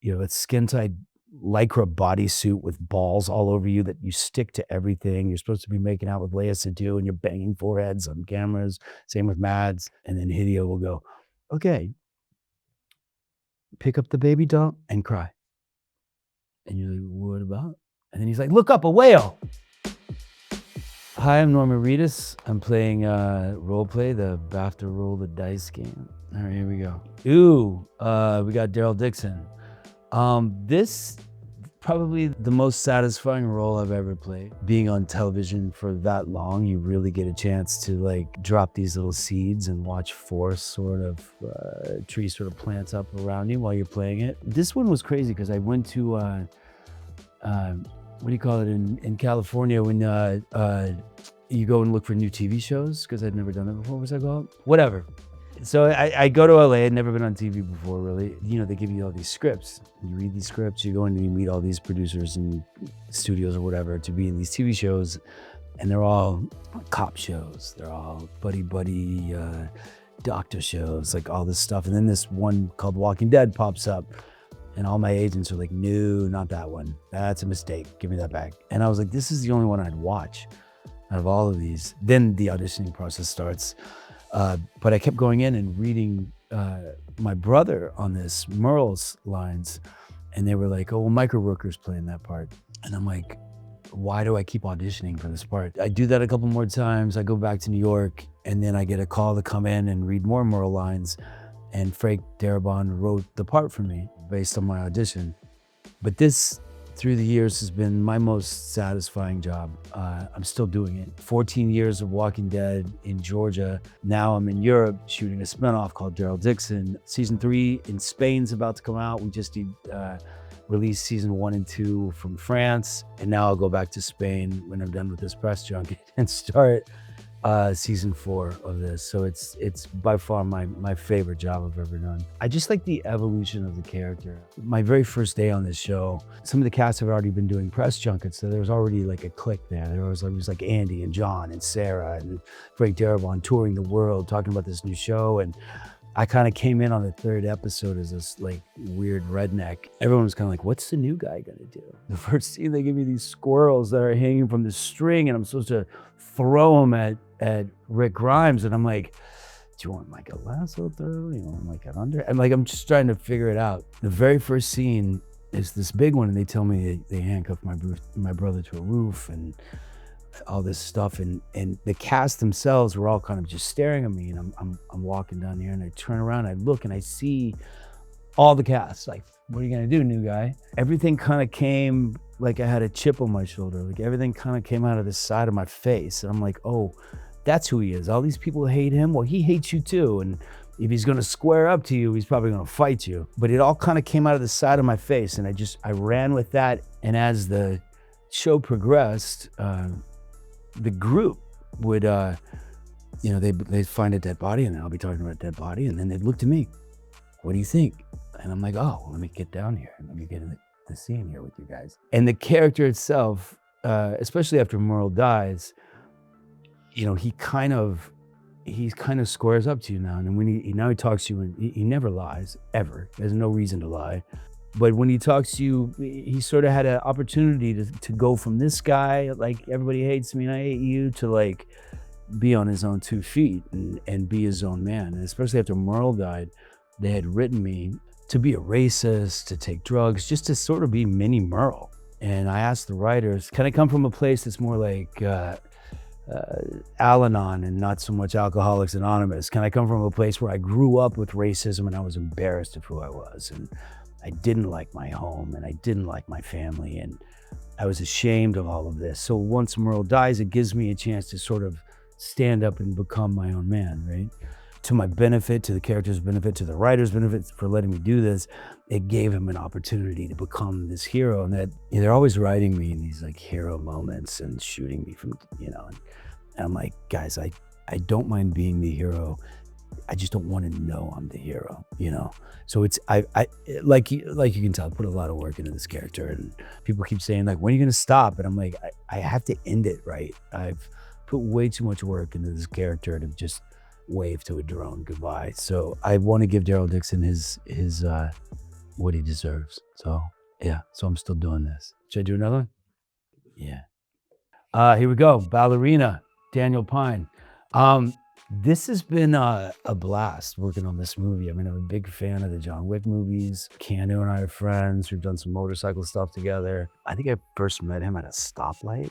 you know, a skin-tight Lycra bodysuit with balls all over you that you stick to everything. You're supposed to be making out with Leia Sadu and you're banging foreheads on cameras. Same with Mads. And then Hideo will go, okay, pick up the baby doll and cry. And you're like, what about? And then he's like, look up, a whale. Hi, I'm Norman Reedus. I'm playing Roleplay, the BAFTA Roll the Dice game. All right, here we go. Ooh, we got Daryl Dixon. This probably the most satisfying role I've ever played. Being on television for that long, you really get a chance to like drop these little seeds and watch force sort of trees sort of plant up around you while you're playing it. This one was crazy because I went to what do you call it in California when you go and look for new TV shows, because I'd never done that before. What's that called? Whatever. So I go to LA. I'd never been on TV before, really. You know, they give you all these scripts. You read these scripts, you go in and you meet all these producers and studios or whatever to be in these TV shows. And they're all cop shows. They're all buddy doctor shows, like all this stuff. And then this one called Walking Dead pops up. And all my agents are like, no, not that one. That's a mistake. Give me that back. And I was like, this is the only one I'd watch out of all of these. Then the auditioning process starts. But I kept going in and reading my brother on this, Merle's lines. And they were like, oh, well, Micro Rooker's playing that part. And I'm like, why do I keep auditioning for this part? I do that a couple more times. I go back to New York and then I get a call to come in and read more Merle lines. And Frank Darabont wrote the part for me based on my audition. But this, through the years, has been my most satisfying job. I'm still doing it. 14 years of Walking Dead in Georgia. Now I'm in Europe shooting a spinoff called Daryl Dixon. Season 3 in Spain's about to come out. We just released season 1 and 2 from France. And now I'll go back to Spain when I'm done with this press junket and start season 4 of this. So it's by far my favorite job I've ever done. I just like the evolution of the character. My very first day on this show, some of the cast have already been doing press junkets, so there was already like a clique there. There was like Andy and John and Sarah and Frank Darabont touring the world, talking about this new show. And I kind of came in on the 3rd episode as this like weird redneck. Everyone was kind of like, what's the new guy gonna do? The first scene, they give me these squirrels that are hanging from the string and I'm supposed to throw them at Rick Grimes. And I'm like, do you want like a lasso throw? You want like an under? And like, I'm just trying to figure it out. The very first scene is this big one and they tell me they handcuffed my brother to a roof and all this stuff, and the cast themselves were all kind of just staring at me, and I'm walking down here and I turn around, I look and I see all the cast, like, what are you gonna do, new guy? Everything kind of came like I had a chip on my shoulder, like everything kind of came out of the side of my face, and I'm like, oh, that's who he is. All these people hate him, well, he hates you too, and if he's gonna square up to you, he's probably gonna fight you. But it all kind of came out of the side of my face, and I ran with that. And as the show progressed, the group would, you know, they'd find a dead body and I'll be talking about a dead body. And then they'd look to me, what do you think? And I'm like, oh, let me get down here. Let me get in the scene here with you guys. And the character itself, especially after Merle dies, you know, he kind of squares up to you now. And when he talks to you, and he never lies, ever. There's no reason to lie. But when he talks to you, he sort of had an opportunity to go from this guy, like, everybody hates me and I hate you, to like be on his own 2 feet and be his own man. And especially after Merle died, they had written me to be a racist, to take drugs, just to sort of be mini Merle. And I asked the writers, can I come from a place that's more like Al-Anon and not so much Alcoholics Anonymous? Can I come from a place where I grew up with racism and I was embarrassed of who I was? And I didn't like my home and I didn't like my family and I was ashamed of all of this. So once Merle dies, it gives me a chance to sort of stand up and become my own man, right? To my benefit, to the character's benefit, to the writer's benefit for letting me do this, it gave him an opportunity to become this hero. And that, you know, they're always writing me in these like hero moments and shooting me from, you know, and I'm like, guys, I don't mind being the hero. I just don't want to know I'm the hero, you know? So it's, I like you can tell, I put a lot of work into this character, and people keep saying like, when are you gonna stop? And I'm like, I have to end it right. I've put way too much work into this character to just wave to a drone goodbye. So I want to give Daryl Dixon his what he deserves. So yeah, so I'm still doing this. Should I do another one? Yeah. Here we go. Ballerina, Daniel Pine. This has been a blast working on this movie. I mean, I'm a big fan of the John Wick movies. Keanu and I are friends. We've done some motorcycle stuff together. I think I first met him at a stoplight,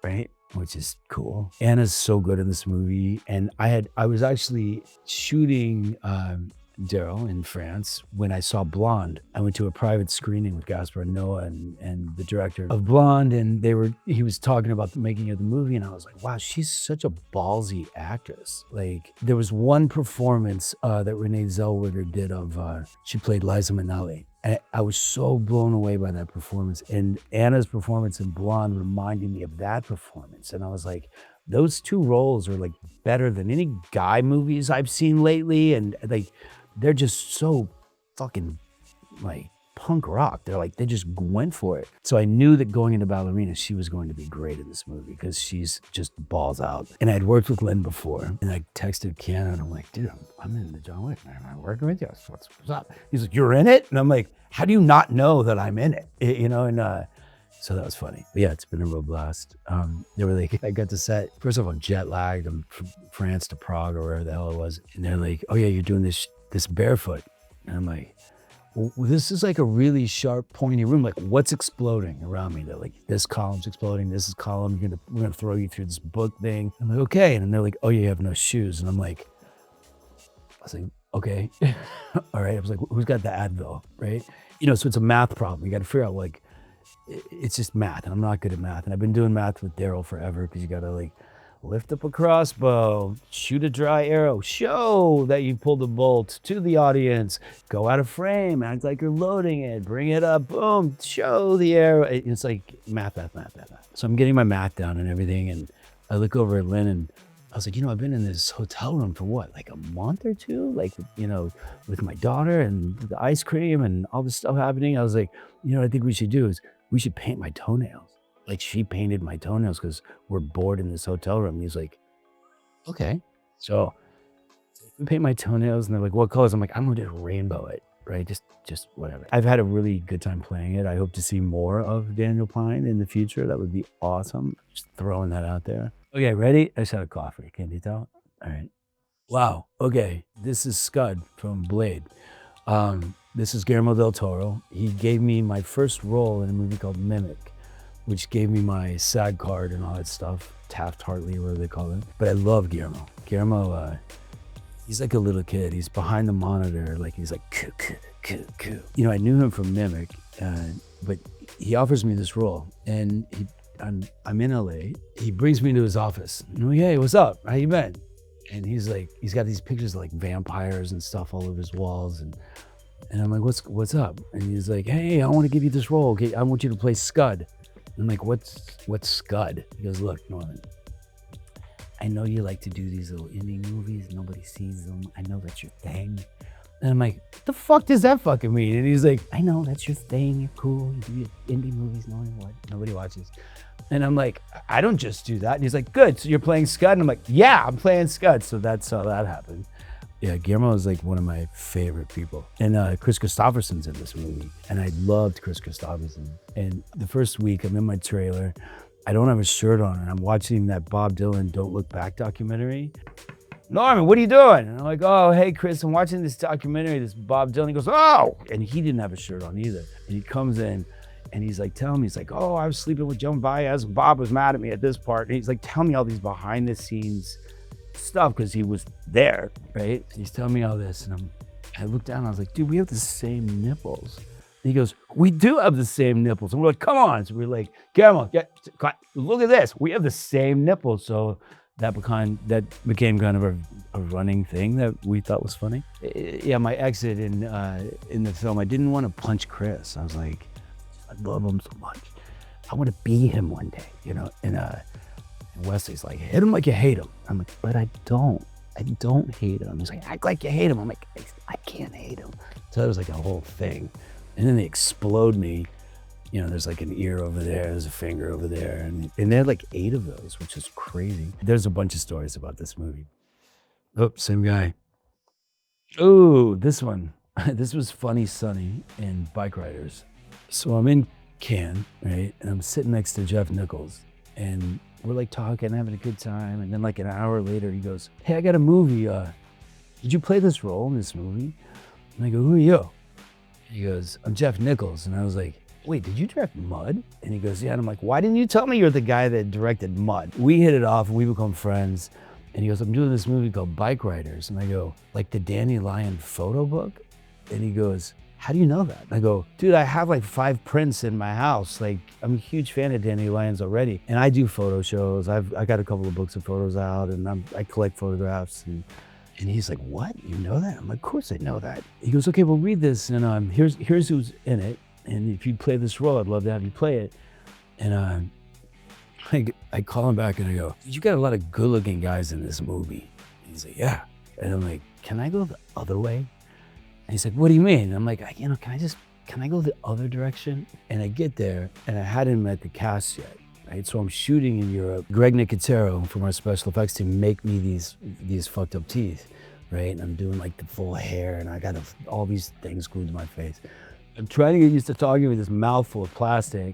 right? Which is cool. Anna's so good in this movie. And I was actually shooting Daryl in France when I saw Blonde. I went to a private screening with Gaspar Noé and the director of Blonde, and he was talking about the making of the movie, and I was like, wow, she's such a ballsy actress. Like, there was one performance that Renee Zellweger did of she played Liza Minnelli. And I was so blown away by that performance. And Anna's performance in Blonde reminded me of that performance. And I was like, those two roles are like better than any guy movies I've seen lately. And like, they're just so fucking like punk rock. They just went for it. So I knew that going into Ballerina, she was going to be great in this movie because she's just balls out. And I'd worked with Lynn before, and I texted Ken and I'm like, dude, I'm in the John Wick. Am I working with you? What's up? He's like, you're in it? And I'm like, how do you not know that I'm in it? You know, and so that was funny. But yeah, it's been a real blast. They were like, I got to set, first of all, I'm jet lagged. I'm from France to Prague or wherever the hell it was. And they're like, oh yeah, you're doing this barefoot. And I'm like, well, this is like a really sharp, pointy room. Like, what's exploding around me? They're like, this column's exploding. This is column. We're gonna throw you through this book thing. I'm like, okay. And then they're like, oh, you have no shoes. And I was like, okay, all right. I was like, who's got the Advil, right? You know, so it's a math problem. You got to figure out like, it's just math, and I'm not good at math. And I've been doing math with Daryl forever because you got to like lift up a crossbow, shoot a dry arrow, show that you pulled the bolt to the audience, go out of frame, act like you're loading it, bring it up, boom, show the arrow. It's like math. So I'm getting my math down and everything. And I look over at Lynn and I was like, I've been in this hotel room for what, like a month or two? Like, with my daughter and the ice cream and all this stuff happening. I was like, what I think we should do is we should paint my toenails. Like, she painted my toenails because we're bored in this hotel room. He's like, okay. So we paint my toenails and they're like, what colors? I'm like, I'm gonna just rainbow it, right? Just whatever. I've had a really good time playing it. I hope to see more of Daniel Pine in the future. That would be awesome. Just throwing that out there. Okay, ready? I just had a coffee. Can you tell? All right. Wow. Okay. This is Scud from Blade. This is Guillermo del Toro. He gave me my first role in a movie called Mimic, which gave me my SAG card and all that stuff, Taft-Hartley, whatever they call it. But I love Guillermo. Guillermo, he's like a little kid. He's behind the monitor, like he's like, coo. I knew him from Mimic, but he offers me this role, and I'm in LA. He brings me into his office. And I'm like, hey, what's up? How you been? And he's like, he's got these pictures of like vampires and stuff all over his walls, and I'm like, what's up? And he's like, hey, I want to give you this role. Okay, I want you to play Scud. I'm like, what's Scud? He goes, look, Norman, I know you like to do these little indie movies. Nobody sees them. I know that's your thing. And I'm like, what the fuck does that fucking mean? And he's like, I know, that's your thing. You're cool. You do your indie movies, nobody watches. And I'm like, I don't just do that. And he's like, good, so you're playing Scud? And I'm like, yeah, I'm playing Scud. So that's how that happened. Yeah, Guillermo is like one of my favorite people. And Chris Christopherson's in this movie. And I loved Chris Christopherson. And the first week, I'm in my trailer. I don't have a shirt on, and I'm watching that Bob Dylan Don't Look Back documentary. Norman, what are you doing? And I'm like, oh, hey, Chris, I'm watching this documentary, this Bob Dylan. He goes, oh! And he didn't have a shirt on either. And he comes in, and he's like, telling me, he's like, oh, I was sleeping with Joan Baez, and Bob was mad at me at this part. And he's like, telling me all these behind-the-scenes stuff because he was there, right? And he's telling me all this, and I looked down and I was like, dude, we have the same nipples. And he goes, we do have the same nipples. And we're like, come on. So we're like, Guillermo, look at this. We have the same nipples. So that became kind of a running thing that we thought was funny. Yeah, my exit in the film, I didn't want to punch Chris. I was like, I love him so much. I want to be him one day, And Wesley's like, hit him like you hate him. I'm like, but I don't hate him. He's like, act like you hate him. I'm like, I can't hate him. So that was like a whole thing. And then they explode me. There's like an ear over there, there's a finger over there. And they had like 8 of those, which is crazy. There's a bunch of stories about this movie. Oh, same guy. Oh, this one. This was Funny Sonny in Bikeriders. So I'm in Cannes, right? And I'm sitting next to Jeff Nichols. And we're like talking, having a good time. And then like an hour later, he goes, hey, I got a movie. Did you play this role in this movie? And I go, who are you? He goes, I'm Jeff Nichols. And I was like, wait, did you direct Mud? And he goes, yeah. And I'm like, why didn't you tell me you're the guy that directed Mud? We hit it off, we become friends. And he goes, I'm doing this movie called Bikeriders. And I go, like the Danny Lyon photo book? And he goes, how do you know that? And I go, dude, I have like 5 prints in my house. Like, I'm a huge fan of Danny Lyon's already. And I do photo shows. I got a couple of books of photos out, and I collect photographs. And he's like, what? You know that? I'm like, of course I know that. He goes, okay, well, read this. And here's who's in it. And if you play this role, I'd love to have you play it. And I call him back and I go, you got a lot of good looking guys in this movie. And he's like, yeah. And I'm like, can I go the other way? And he's like, what do you mean? And I'm like, can I go the other direction? And I get there and I hadn't met the cast yet, right? So I'm shooting in Europe. Greg Nicotero from our special effects team make me these fucked up teeth, right? And I'm doing like the full hair and I got all these things glued to my face. I'm trying to get used to talking with this mouthful of plastic.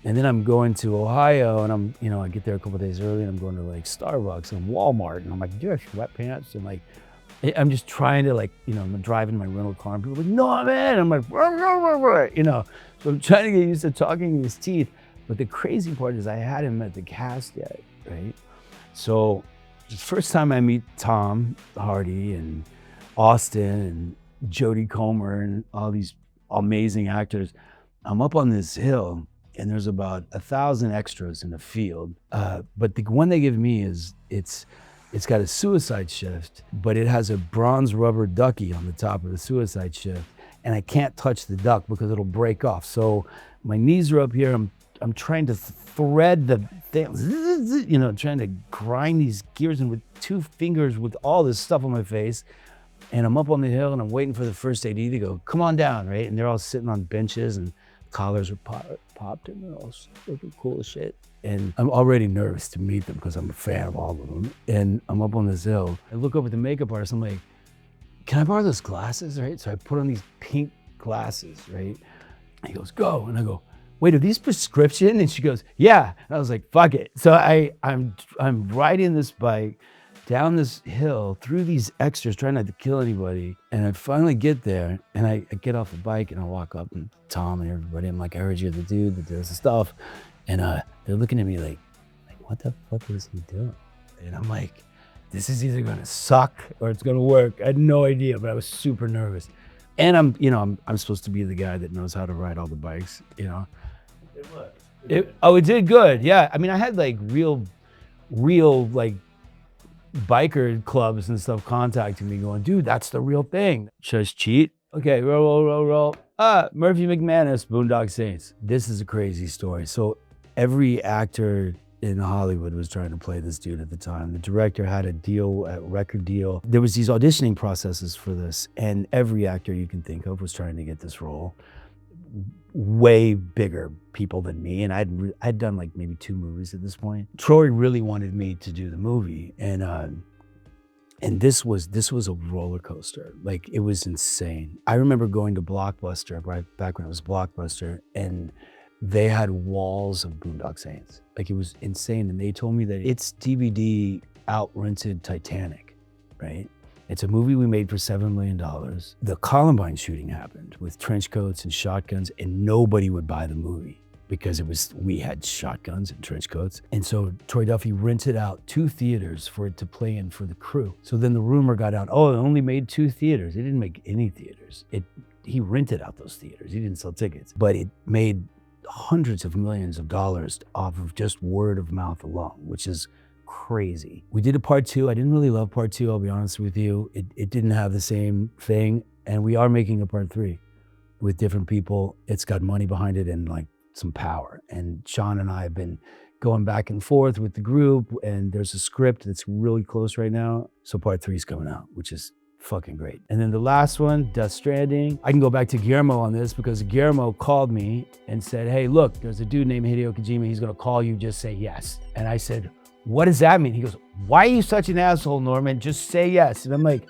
And then I'm going to Ohio and I get there a couple of days early and I'm going to like Starbucks and Walmart. And I'm like, do you have sweatpants? And like, I'm just trying to I'm driving my rental car and people are like, no, man. I'm like, so I'm trying to get used to talking in his teeth. But the crazy part is I hadn't met the cast yet, right? So the first time I meet Tom Hardy and Austin and Jodie Comer and all these amazing actors, I'm up on this hill and there's about 1,000 extras in the field. But the one they give me it's got a suicide shift, but it has a bronze rubber ducky on the top of the suicide shift. And I can't touch the duck because it'll break off. So my knees are up here. I'm trying to thread the thing, trying to grind these gears in with 2 fingers with all this stuff on my face. And I'm up on the hill and I'm waiting for the first AD to go, come on down, right? And they're all sitting on benches and collars are popped and they're all looking cool as shit. And I'm already nervous to meet them because I'm a fan of all of them. And I'm up on this hill. I look over at the makeup artist. I'm like, can I borrow those glasses, right? So I put on these pink glasses, right? And he goes, go. And I go, wait, are these prescription? And she goes, yeah. And I was like, fuck it. So I'm riding this bike down this hill through these extras, trying not to kill anybody. And I finally get there and I get off the bike and I walk up and Tom and everybody, I'm like, I heard you're the dude that does the stuff. And they're looking at me like, what the fuck is he doing? And I'm like, this is either gonna suck or it's gonna work. I had no idea, but I was super nervous. And I'm supposed to be the guy that knows how to ride all the bikes, It was. It did good, yeah. I mean, I had like real like biker clubs and stuff contacting me going, dude, that's the real thing. Should I cheat? Okay, roll. Murphy MacManus, Boondocks Saints. This is a crazy story. So every actor in Hollywood was trying to play this dude at the time. The director had a record deal. There was these auditioning processes for this, and every actor you can think of was trying to get this role. Way bigger people than me, and I'd done like maybe 2 movies at this point. Troy really wanted me to do the movie, and this was a roller coaster. Like, it was insane. I remember going to Blockbuster right back when it was Blockbuster, and they had walls of Boondocks Saints. Like, it was insane. And they told me that its DVD out-rented Titanic, right? It's a movie we made for $7 million. The Columbine shooting happened with trench coats and shotguns, and nobody would buy the movie because we had shotguns and trench coats. And so Troy Duffy rented out 2 theaters for it to play in for the crew. So then the rumor got out, oh, it only made 2 theaters. It didn't make any theaters. He rented out those theaters. He didn't sell tickets, but it made hundreds of millions of dollars off of just word of mouth alone, which is crazy. We did a part 2. I didn't really love part 2, I'll be honest with you. It didn't have the same thing. And we are making a part 3 with different people. It's got money behind it and like some power. And Sean and I have been going back and forth with the group, and there's a script that's really close right now. So part 3 is coming out, which is fucking great. And then the last one, Stranding. I can go back to Guillermo on this because Guillermo called me and said, hey, look, there's a dude named Hideo Kojima. He's gonna call you, just say yes. And I said, what does that mean? He goes, why are you such an asshole, Norman? Just say yes. And I'm like,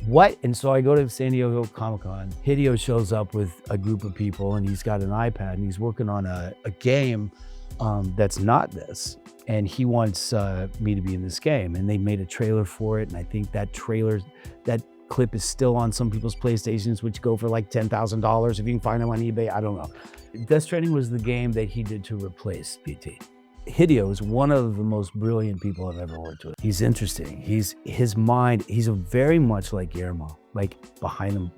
what? And so I go to San Diego Comic-Con. Hideo shows up with a group of people and he's got an iPad and he's working on a game that's not this. And he wants me to be in this game. And they made a trailer for it. And I think that clip is still on some people's PlayStations, which go for like $10,000 if you can find them on eBay. I don't know. Death Stranding was the game that he did to replace PT. Hideo is one of the most brilliant people I've ever worked with. He's interesting. His mind, he's a very much like Guillermo, like behind him.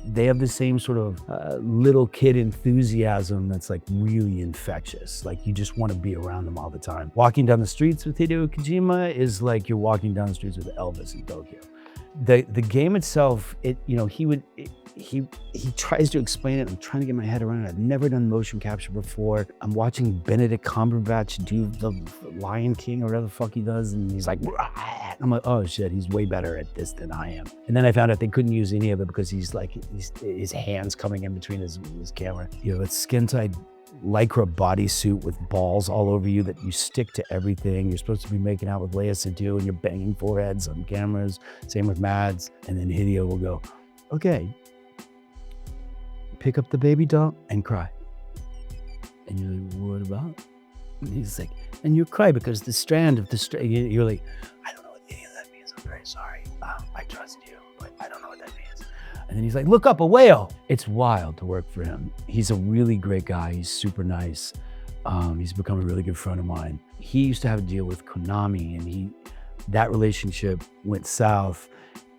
They have the same sort of little kid enthusiasm that's like really infectious. Like you just want to be around them all the time. Walking down the streets with Hideo Kojima is like you're walking down the streets with Elvis in Tokyo. The game itself, he tries to explain it. I'm trying to get my head around it. I've never done motion capture before. I'm watching Benedict Cumberbatch do the Lion King or whatever the fuck he does, and he's like, "Rah!" I'm like, oh shit, he's way better at this than I am. And then I found out they couldn't use any of it because his hands coming in between his camera. You know, it's skin-tight Lycra bodysuit with balls all over you that you stick to everything. You're supposed to be making out with Lea Seydoux and you're banging foreheads on cameras. Same with Mads. And then Hideo will go, okay, pick up the baby doll and cry. And you're like, what about? And he's like, and you cry because the strand of the strand. You're like, I don't know what any of that means. I'm very sorry. I trust you, but I don't know what that means. And then he's like, look up, a whale. It's wild to work for him. He's a really great guy. He's super nice. He's become a really good friend of mine. He used to have a deal with Konami, and that relationship went south.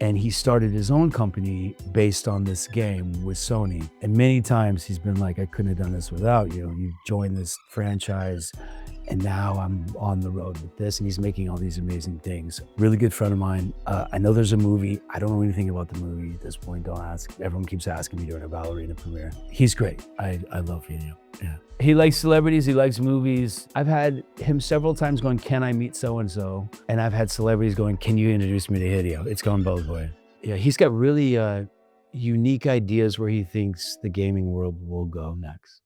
And he started his own company based on this game with Sony. And many times he's been like, I couldn't have done this without you. You joined this franchise and now I'm on the road with this. And he's making all these amazing things. Really good friend of mine. I know there's a movie. I don't know anything about the movie at this point. Don't ask. Everyone keeps asking me during a Ballerina premiere. He's great. I love Hideo. Yeah. He likes celebrities, he likes movies. I've had him several times going, can I meet so-and-so? And I've had celebrities going, can you introduce me to Hideo? It's gone both ways. Yeah, he's got really unique ideas where he thinks the gaming world will go next.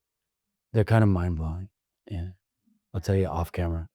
They're kind of mind-blowing. Yeah, I'll tell you off camera.